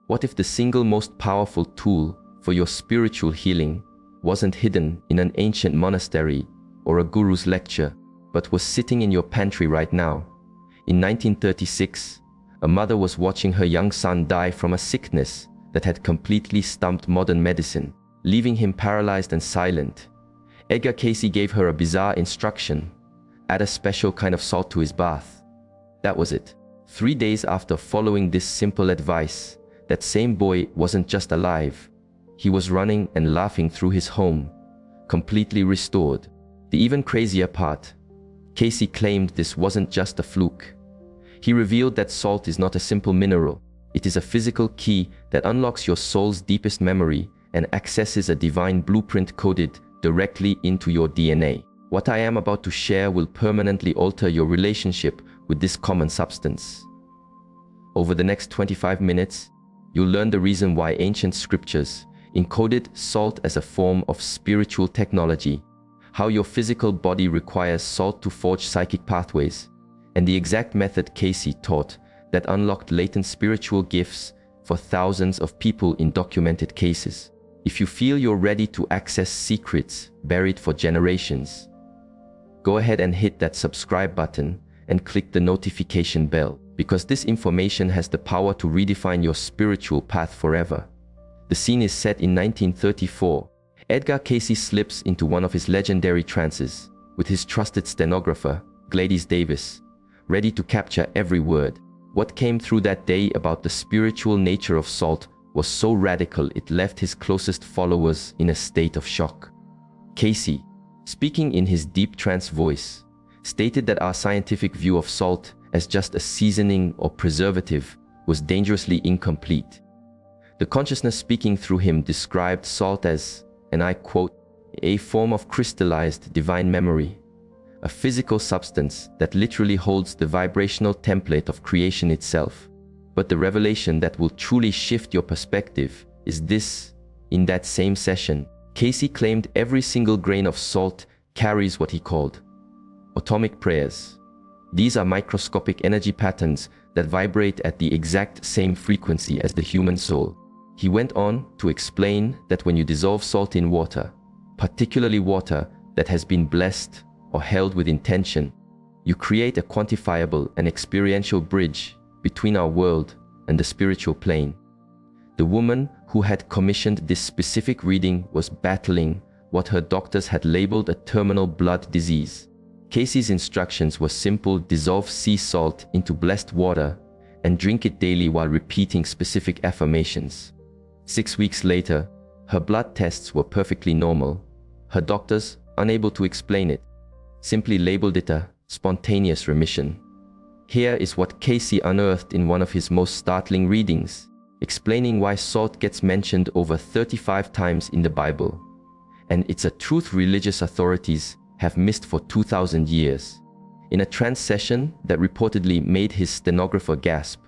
What if the single most powerful tool for your spiritual healing wasn't hidden in an ancient monastery or a guru's lecture, but was sitting in your pantry right now? In 1936, a mother was watching her young son die from a sickness that had completely stumped modern medicine, leaving him paralyzed and silent. Edgar Cayce gave her a bizarre instruction: add a special kind of salt to his bath. That was it. 3 days after following this simple advice, that same boy wasn't just alive. He was running and laughing through his home, completely restored. The even crazier part, Cayce claimed this wasn't just a fluke. He revealed that salt is not a simple mineral. It is a physical key that unlocks your soul's deepest memory and accesses a divine blueprint coded directly into your DNA. What I am about to share will permanently alter your relationship with this common substance. Over the next 25 minutes, you'll learn the reason why ancient scriptures encoded salt as a form of spiritual technology, how your physical body requires salt to forge psychic pathways, and the exact method Cayce taught that unlocked latent spiritual gifts for thousands of people in documented cases. If you feel you're ready to access secrets buried for generations, go ahead and hit that subscribe button and click the notification bell, because this information has the power to redefine your spiritual path forever. The scene is set in 1934. Edgar Cayce slips into one of his legendary trances with his trusted stenographer, Gladys Davis, ready to capture every word. What came through that day about the spiritual nature of salt was so radical it left his closest followers in a state of shock. Cayce, speaking in his deep trance voice, stated that our scientific view of salt as just a seasoning or preservative was dangerously incomplete. The consciousness speaking through him described salt as, and I quote, a form of crystallized divine memory, a physical substance that literally holds the vibrational template of creation itself. But the revelation that will truly shift your perspective is this: in that same session, Cayce claimed every single grain of salt carries what he called atomic prayers. These are microscopic energy patterns that vibrate at the exact same frequency as the human soul. He went on to explain that when you dissolve salt in water, particularly water that has been blessed or held with intention, you create a quantifiable and experiential bridge between our world and the spiritual plane. The woman who had commissioned this specific reading was battling what her doctors had labeled a terminal blood disease. Cayce's instructions were simple: dissolve sea salt into blessed water and drink it daily while repeating specific affirmations. 6 weeks later, her blood tests were perfectly normal. Her doctors, unable to explain it, simply labeled it a spontaneous remission. Here is what Cayce unearthed in one of his most startling readings, explaining why salt gets mentioned over 35 times in the Bible. And it's a truth religious authorities have missed for 2,000 years. In a trance session that reportedly made his stenographer gasp,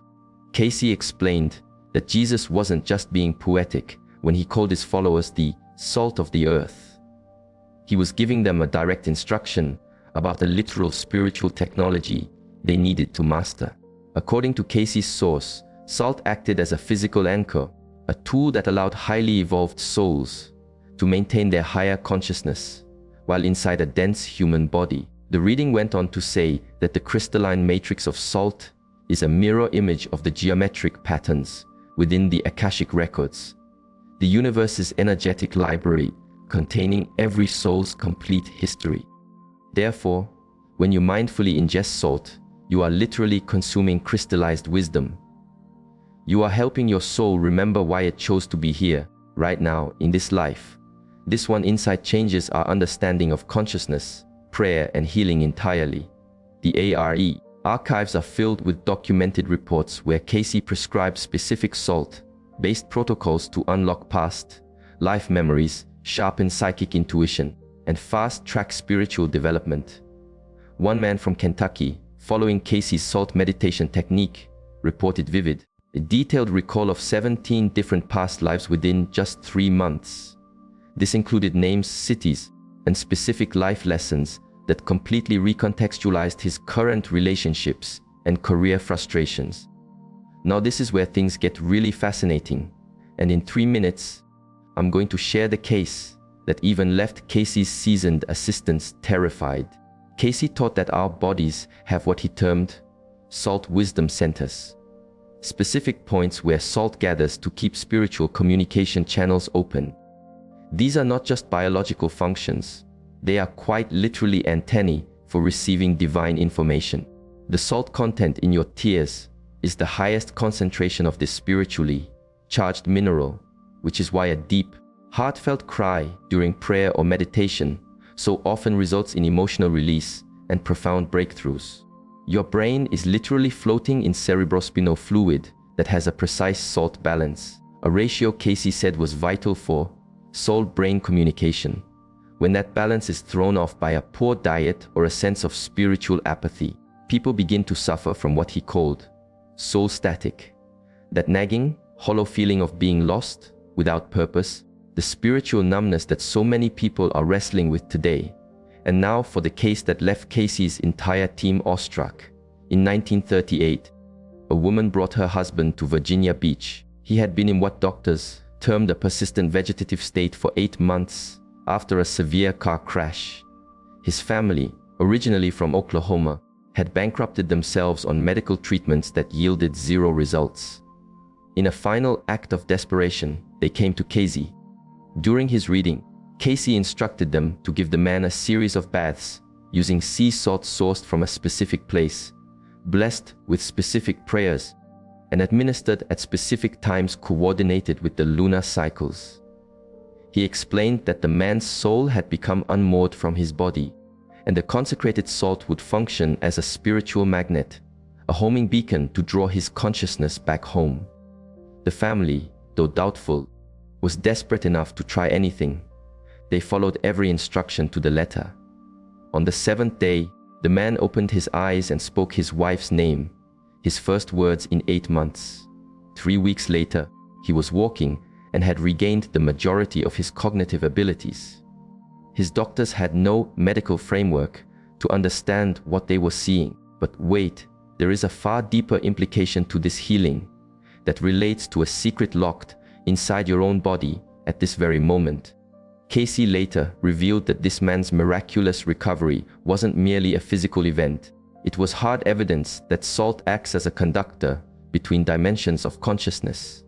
Cayce explained that Jesus wasn't just being poetic when he called his followers the salt of the earth. He was giving them a direct instruction about a literal spiritual technology they needed to master. According to Cayce's source, salt acted as a physical anchor, a tool that allowed highly evolved souls to maintain their higher consciousness while inside a dense human body. The reading went on to say that the crystalline matrix of salt is a mirror image of the geometric patterns within the Akashic records, the universe's energetic library containing every soul's complete history. Therefore, when you mindfully ingest salt, you are literally consuming crystallized wisdom. You are helping your soul remember why it chose to be here, right now, in this life. This one insight changes our understanding of consciousness, prayer, and healing entirely. The ARE archives are filled with documented reports where Cayce prescribed specific salt-based protocols to unlock past life memories, sharpen psychic intuition, and fast-track spiritual development. One man from Kentucky, following Cayce's salt meditation technique, reported vivid, a detailed recall of 17 different past lives within just 3 months. This included names, cities, and specific life lessons that completely recontextualized his current relationships and career frustrations. Now this is where things get really fascinating, and in 3 minutes, I'm going to share the case that even left Casey's seasoned assistants terrified. Casey taught that our bodies have what he termed salt wisdom centers, specific points where salt gathers to keep spiritual communication channels open. These are not just biological functions, they are quite literally antennae for receiving divine information. The salt content in your tears is the highest concentration of this spiritually charged mineral, which is why a deep, heartfelt cry during prayer or meditation so often results in emotional release and profound breakthroughs. Your brain is literally floating in cerebrospinal fluid that has a precise salt balance, a ratio Casey said was vital for soul-brain communication. When that balance is thrown off by a poor diet or a sense of spiritual apathy, people begin to suffer from what he called soul static, that nagging, hollow feeling of being lost, without purpose, the spiritual numbness that so many people are wrestling with today. And now for the case that left Casey's entire team awestruck. In 1938, a woman brought her husband to Virginia Beach. He had been in what doctors termed a persistent vegetative state for 8 months after a severe car crash. His family, originally from Oklahoma, had bankrupted themselves on medical treatments that yielded 0 results. In a final act of desperation, they came to Casey. During his reading, Casey instructed them to give the man a series of baths using sea salt sourced from a specific place, blessed with specific prayers, and administered at specific times coordinated with the lunar cycles. He explained that the man's soul had become unmoored from his body, and the consecrated salt would function as a spiritual magnet, a homing beacon to draw his consciousness back home. The family, though doubtful, was desperate enough to try anything. They followed every instruction to the letter. On the 7th day, the man opened his eyes and spoke his wife's name, his first words in 8 months. 3 weeks later, he was walking and had regained the majority of his cognitive abilities. His doctors had no medical framework to understand what they were seeing. But wait, there is a far deeper implication to this healing that relates to a secret locked inside your own body at this very moment. Casey later revealed that this man's miraculous recovery wasn't merely a physical event. It was hard evidence that salt acts as a conductor between dimensions of consciousness.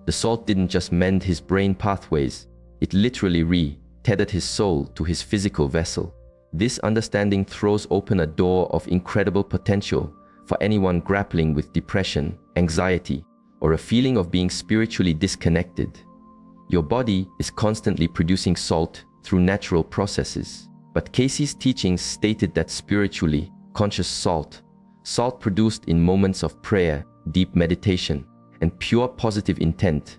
The salt didn't just mend his brain pathways, it literally re-tethered his soul to his physical vessel. This understanding throws open a door of incredible potential for anyone grappling with depression, anxiety, or a feeling of being spiritually disconnected. Your body is constantly producing salt through natural processes, but Casey's teachings stated that spiritually conscious salt produced in moments of prayer, deep meditation, and pure positive intent,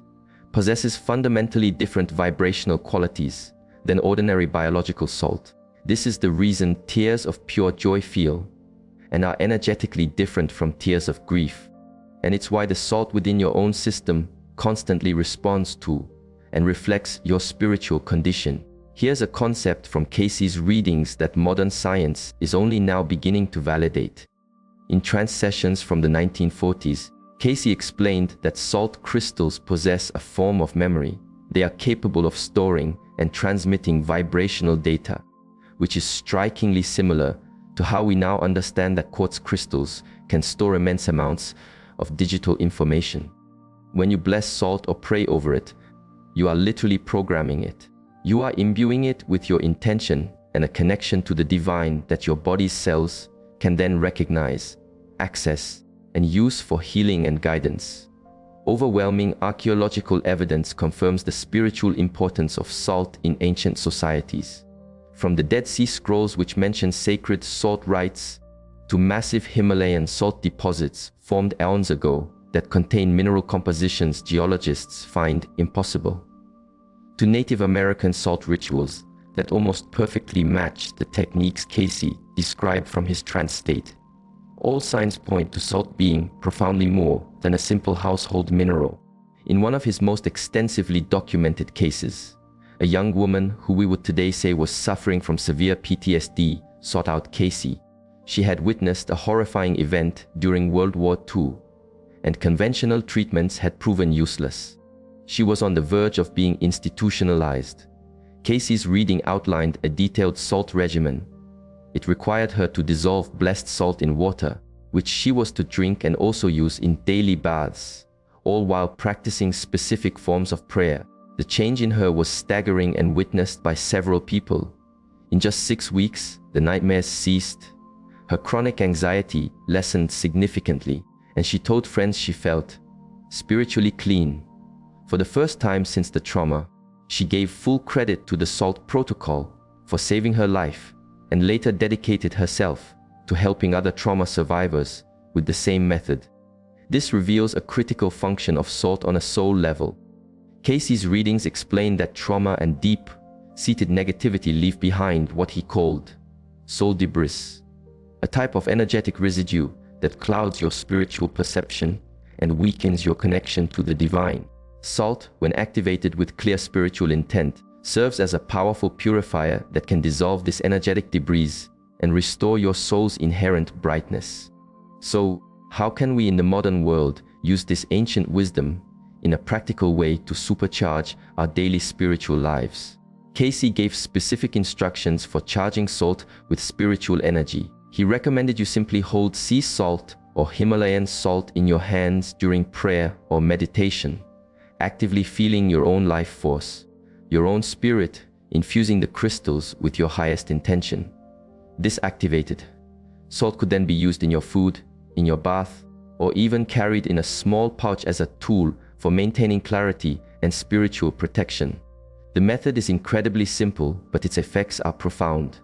possesses fundamentally different vibrational qualities than ordinary biological salt. This is the reason tears of pure joy feel and are energetically different from tears of grief. And it's why the salt within your own system constantly responds to and reflects your spiritual condition. Here's a concept from Casey's readings that modern science is only now beginning to validate. In trance sessions from the 1940s, Casey explained that salt crystals possess a form of memory. They are capable of storing and transmitting vibrational data, which is strikingly similar to how we now understand that quartz crystals can store immense amounts of digital information. When you bless salt or pray over it, you are literally programming it. You are imbuing it with your intention and a connection to the divine that your body's cells can then recognize, access, and use for healing and guidance. Overwhelming archaeological evidence confirms the spiritual importance of salt in ancient societies. From the Dead Sea Scrolls, which mention sacred salt rites, to massive Himalayan salt deposits formed eons ago that contain mineral compositions geologists find impossible, to Native American salt rituals that almost perfectly match the techniques Casey described from his trance state. All signs point to salt being profoundly more than a simple household mineral. In one of his most extensively documented cases, a young woman who we would today say was suffering from severe PTSD sought out Casey. She had witnessed a horrifying event during World War II and conventional treatments had proven useless. She was on the verge of being institutionalized. Casey's reading outlined a detailed salt regimen. It required her to dissolve blessed salt in water, which she was to drink and also use in daily baths, all while practicing specific forms of prayer. The change in her was staggering and witnessed by several people. In just 6 weeks, the nightmares ceased. Her chronic anxiety lessened significantly, and she told friends she felt spiritually clean. For the first time since the trauma, she gave full credit to the SALT protocol for saving her life, and later dedicated herself to helping other trauma survivors with the same method. This reveals a critical function of SALT on a soul level. Casey's readings explain that trauma and deep-seated negativity leave behind what he called soul debris, a type of energetic residue that clouds your spiritual perception and weakens your connection to the divine. SALT, when activated with clear spiritual intent, serves as a powerful purifier that can dissolve this energetic debris and restore your soul's inherent brightness. So, how can we in the modern world use this ancient wisdom in a practical way to supercharge our daily spiritual lives? Casey gave specific instructions for charging salt with spiritual energy. He recommended you simply hold sea salt or Himalayan salt in your hands during prayer or meditation, actively feeling your own life force, your own spirit, infusing the crystals with your highest intention. This activated salt could then be used in your food, in your bath, or even carried in a small pouch as a tool for maintaining clarity and spiritual protection. The method is incredibly simple, but its effects are profound.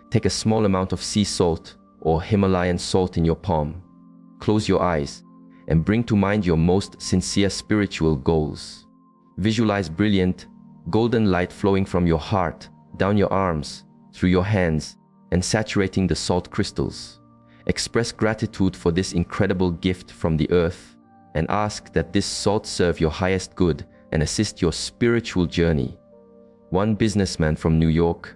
Take a small amount of sea salt or Himalayan salt in your palm. Close your eyes and bring to mind your most sincere spiritual goals. Visualize brilliant, golden light flowing from your heart, down your arms, through your hands, and saturating the salt crystals. Express gratitude for this incredible gift from the earth, and ask that this salt serve your highest good and assist your spiritual journey. One businessman from New York,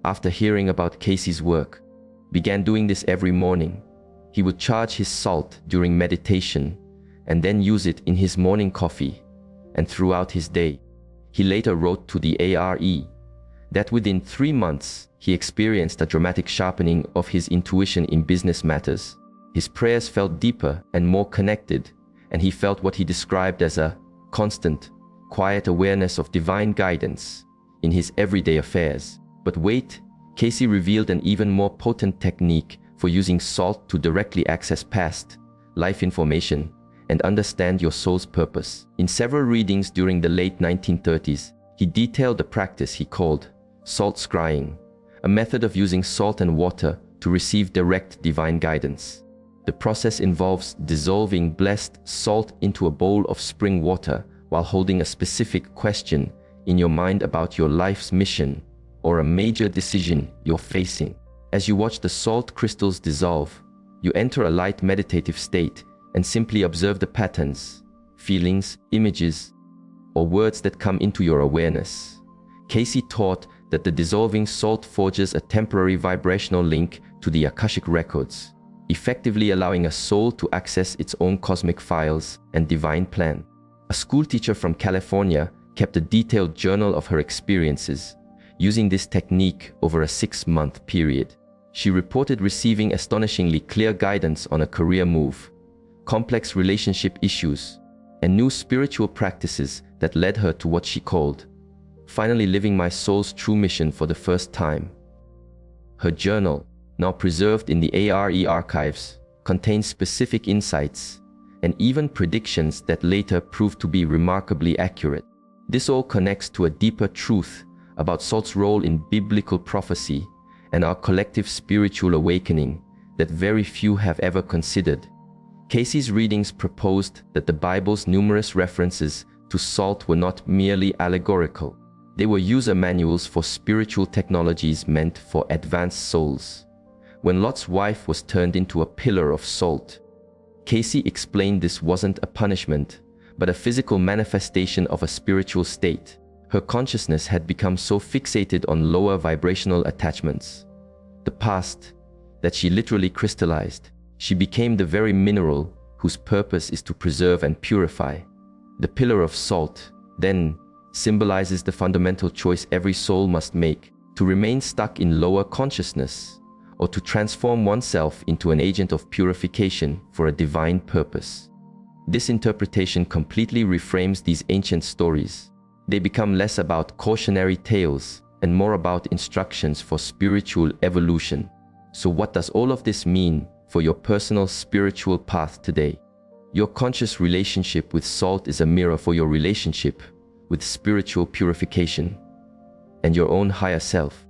after hearing about Casey's work, began doing this every morning. He would charge his salt during meditation and then use it in his morning coffee and throughout his day. He later wrote to the ARE that within 3 months, he experienced a dramatic sharpening of his intuition in business matters. His prayers felt deeper and more connected, and he felt what he described as a constant, quiet awareness of divine guidance in his everyday affairs. But wait, Casey revealed an even more potent technique for using salt to directly access past life information and understand your soul's purpose. In several readings during the late 1930s, he detailed a practice he called salt scrying, a method of using salt and water to receive direct divine guidance. The process involves dissolving blessed salt into a bowl of spring water while holding a specific question in your mind about your life's mission or a major decision you're facing. As you watch the salt crystals dissolve, you enter a light meditative state and simply observe the patterns, feelings, images, or words that come into your awareness. Casey taught that the dissolving salt forges a temporary vibrational link to the Akashic records, effectively allowing a soul to access its own cosmic files and divine plan. A schoolteacher from California kept a detailed journal of her experiences, using this technique over a 6-month period. She reported receiving astonishingly clear guidance on a career move, complex relationship issues, and new spiritual practices that led her to what she called finally living my soul's true mission for the first time. Her journal, now preserved in the ARE archives, contains specific insights and even predictions that later proved to be remarkably accurate. This all connects to a deeper truth about salt's role in biblical prophecy and our collective spiritual awakening that very few have ever considered. Casey's readings proposed that the Bible's numerous references to salt were not merely allegorical. They were user manuals for spiritual technologies meant for advanced souls. When Lot's wife was turned into a pillar of salt, Casey explained this wasn't a punishment, but a physical manifestation of a spiritual state. Her consciousness had become so fixated on lower vibrational attachments, the past, that she literally crystallized. She became the very mineral whose purpose is to preserve and purify. The pillar of salt, then, symbolizes the fundamental choice every soul must make to remain stuck in lower consciousness or to transform oneself into an agent of purification for a divine purpose. This interpretation completely reframes these ancient stories. They become less about cautionary tales and more about instructions for spiritual evolution. So what does all of this mean for your personal spiritual path today? Your conscious relationship with salt is a mirror for your relationship with spiritual purification and your own higher self.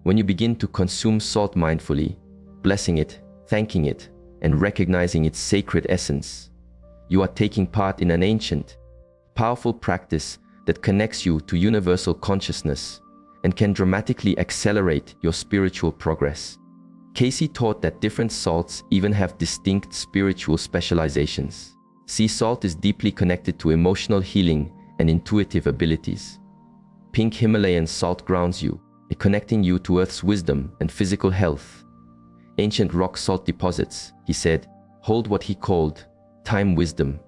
When you begin to consume salt mindfully, blessing it, thanking it, and recognizing its sacred essence, you are taking part in an ancient, powerful practice that connects you to universal consciousness and can dramatically accelerate your spiritual progress. Casey taught that different salts even have distinct spiritual specializations. Sea salt is deeply connected to emotional healing and intuitive abilities. Pink Himalayan salt grounds you, connecting you to Earth's wisdom and physical health. Ancient rock salt deposits, he said, hold what he called time wisdom,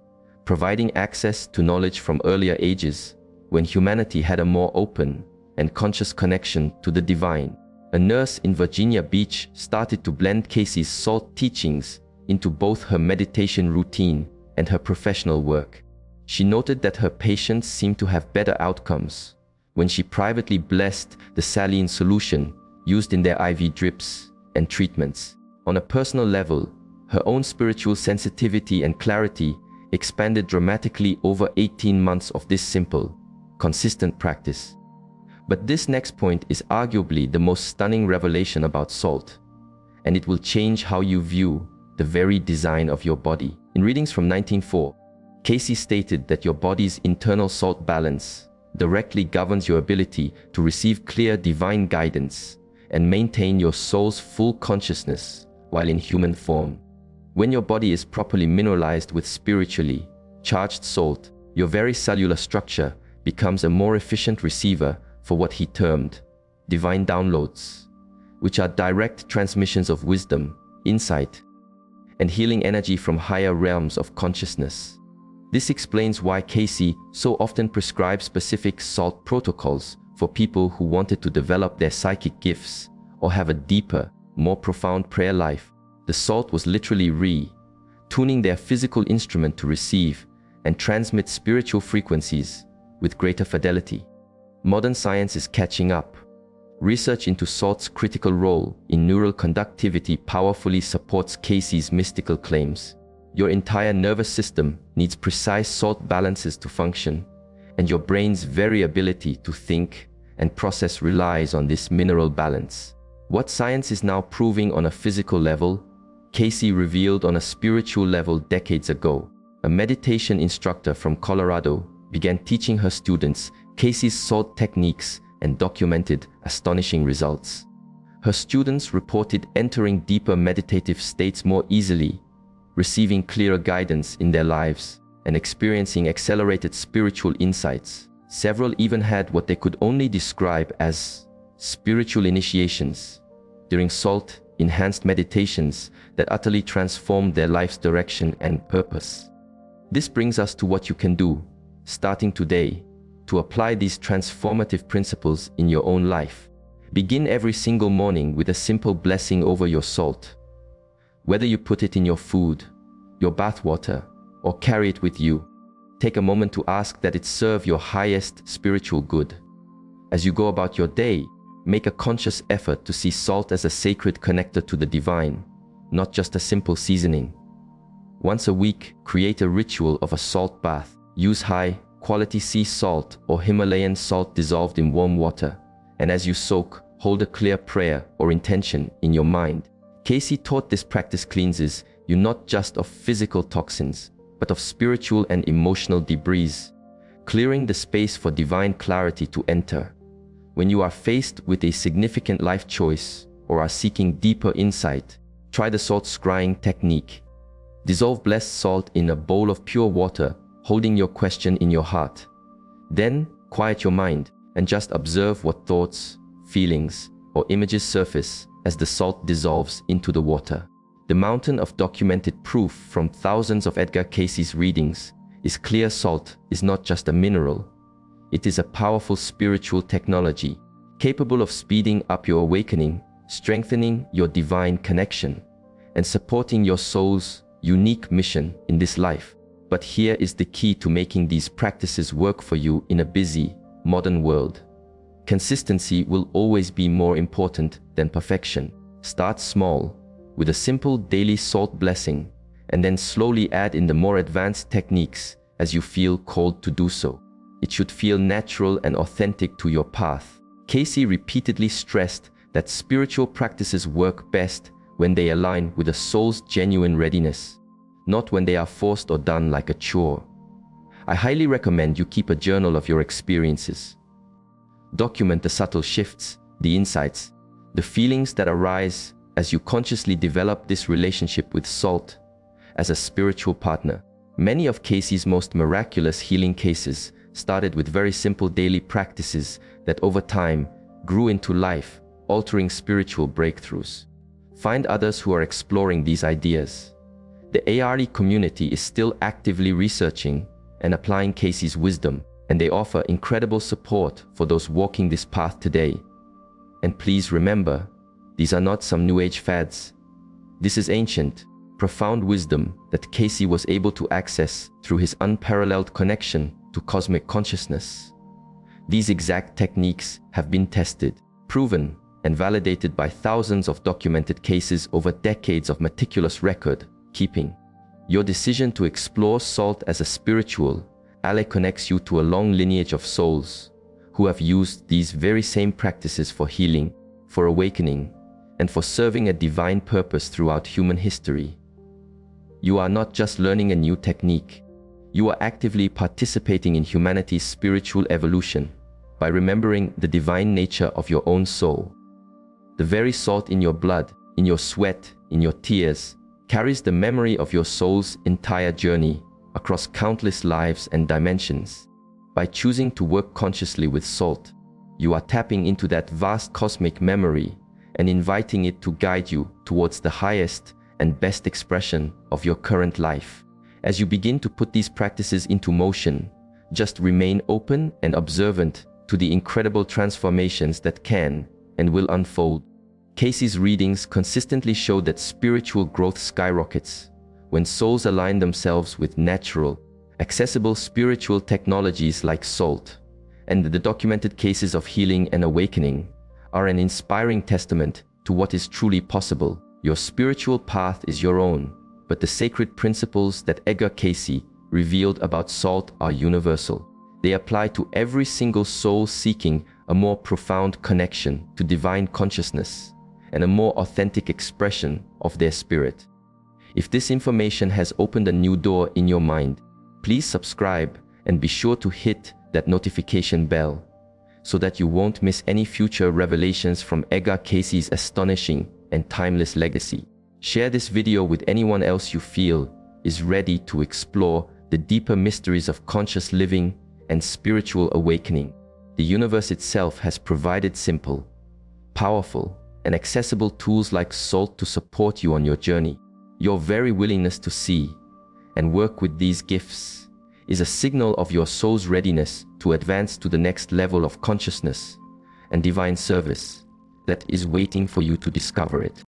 providing access to knowledge from earlier ages when humanity had a more open and conscious connection to the divine. A nurse in Virginia Beach started to blend Casey's salt teachings into both her meditation routine and her professional work. She noted that her patients seemed to have better outcomes when she privately blessed the saline solution used in their IV drips and treatments. On a personal level, her own spiritual sensitivity and clarity expanded dramatically over 18 months of this simple, consistent practice. But this next point is arguably the most stunning revelation about salt, and it will change how you view the very design of your body. In readings from 1904, Casey stated that your body's internal salt balance directly governs your ability to receive clear divine guidance and maintain your soul's full consciousness while in human form. When your body is properly mineralized with spiritually charged salt, your very cellular structure becomes a more efficient receiver for what he termed divine downloads, which are direct transmissions of wisdom, insight, and healing energy from higher realms of consciousness. This explains why Casey so often prescribes specific salt protocols for people who wanted to develop their psychic gifts or have a deeper, more profound prayer life. The salt was literally tuning their physical instrument to receive and transmit spiritual frequencies with greater fidelity. Modern science is catching up. Research into salt's critical role in neural conductivity powerfully supports Casey's mystical claims. Your entire nervous system needs precise salt balances to function, and your brain's very ability to think and process relies on this mineral balance. What science is now proving on a physical level, Casey revealed on a spiritual level decades ago. A meditation instructor from Colorado began teaching her students Casey's salt techniques and documented astonishing results. Her students reported entering deeper meditative states more easily, receiving clearer guidance in their lives, and experiencing accelerated spiritual insights. Several even had what they could only describe as spiritual initiations during salt-enhanced meditations that utterly transformed their life's direction and purpose. This brings us to what you can do, starting today, to apply these transformative principles in your own life. Begin every single morning with a simple blessing over your salt. Whether you put it in your food, your bath water, or carry it with you, take a moment to ask that it serve your highest spiritual good. As you go about your day, make a conscious effort to see salt as a sacred connector to the divine, not just a simple seasoning. Once a week, create a ritual of a salt bath. Use high-quality sea salt or Himalayan salt dissolved in warm water, and as you soak, hold a clear prayer or intention in your mind. Casey taught this practice cleanses you not just of physical toxins, but of spiritual and emotional debris, clearing the space for divine clarity to enter. When you are faced with a significant life choice or are seeking deeper insight, try the salt scrying technique. Dissolve blessed salt in a bowl of pure water, holding your question in your heart. Then, quiet your mind and just observe what thoughts, feelings, or images surface as the salt dissolves into the water. The mountain of documented proof from thousands of Edgar Cayce's readings is clear salt is not just a mineral. It is a powerful spiritual technology, capable of speeding up your awakening, strengthening your divine connection, and supporting your soul's unique mission in this life. But here is the key to making these practices work for you in a busy, modern world. Consistency will always be more important than perfection. Start small, with a simple daily salt blessing, and then slowly add in the more advanced techniques as you feel called to do so. It should feel natural and authentic to your path. Cayce repeatedly stressed that spiritual practices work best when they align with a soul's genuine readiness, not when they are forced or done like a chore. I highly recommend you keep a journal of your experiences. Document the subtle shifts, the insights, the feelings that arise as you consciously develop this relationship with salt as a spiritual partner. Many of Cayce's most miraculous healing cases started with very simple daily practices that over time grew into life-altering spiritual breakthroughs. Find others who are exploring these ideas. The ARE community is still actively researching and applying Cayce's wisdom, and they offer incredible support for those walking this path today. And please remember, these are not some New Age fads. This is ancient, profound wisdom that Cayce was able to access through his unparalleled connection to cosmic consciousness. These exact techniques have been tested, proven, and validated by thousands of documented cases over decades of meticulous record keeping. Your decision to explore salt as a spiritual ally connects you to a long lineage of souls who have used these very same practices for healing, for awakening, and for serving a divine purpose throughout human history. You are not just learning a new technique, you are actively participating in humanity's spiritual evolution by remembering the divine nature of your own soul. The very salt in your blood, in your sweat, in your tears, carries the memory of your soul's entire journey across countless lives and dimensions. By choosing to work consciously with salt, you are tapping into that vast cosmic memory and inviting it to guide you towards the highest and best expression of your current life. As you begin to put these practices into motion, just remain open and observant to the incredible transformations that can and will unfold. Cayce's readings consistently show that spiritual growth skyrockets when souls align themselves with natural, accessible spiritual technologies like salt, and the documented cases of healing and awakening are an inspiring testament to what is truly possible. Your spiritual path is your own, but the sacred principles that Edgar Cayce revealed about salt are universal. They apply to every single soul seeking a more profound connection to divine consciousness and a more authentic expression of their spirit. If this information has opened a new door in your mind, please subscribe and be sure to hit that notification bell so that you won't miss any future revelations from Edgar Cayce's astonishing and timeless legacy. Share this video with anyone else you feel is ready to explore the deeper mysteries of conscious living and spiritual awakening. The universe itself has provided simple, powerful, and accessible tools like salt to support you on your journey. Your very willingness to see and work with these gifts is a signal of your soul's readiness to advance to the next level of consciousness and divine service that is waiting for you to discover it.